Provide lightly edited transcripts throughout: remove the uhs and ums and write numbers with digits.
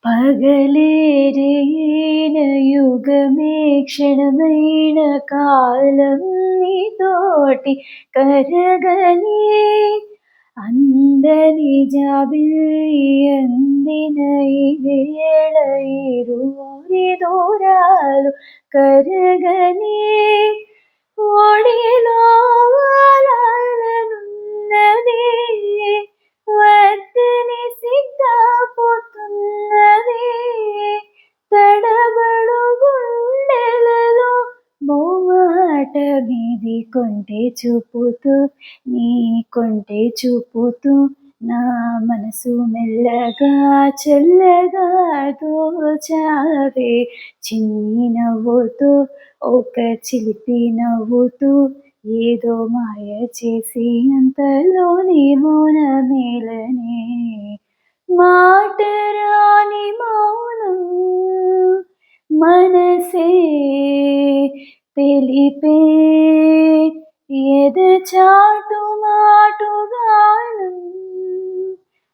పగలేరైన యుగమే క్షణమైన కాలం నీతోటి కరగని అందని జాబిల్లి అందిన ఈ వేళ ఇరువురి దూరాలు కరగని ఒడిలో వాలాలనున్నది వద్దని సిగ్గాపోతున్నది తడబడు గుండెలలో మోమాట మీది కొంటె చూపుతూ నా మనసు మెల్లగా చల్లగా దోచావే చిన్ని నవ్వుతూ ఒక చిలిపి నవ్వుతూ ఏదో మాయ చేసి అంతలోని మౌనమేలనే మాట రాని మౌనం మనసే తెలిపే ఎదచాటు మాటుగానం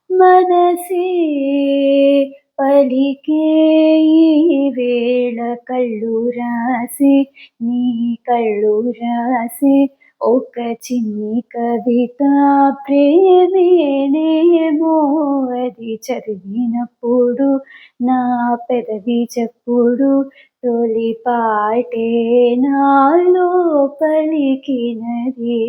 మనసే పలికే ఈ వేళ నీ కళ్ళు రాసి ఒక చిన్ని కవిత ప్రేమేనేమో అది చదివినప్పుడు నా పెదవి చప్పుడు తొలి పాటే నాలో పలికినది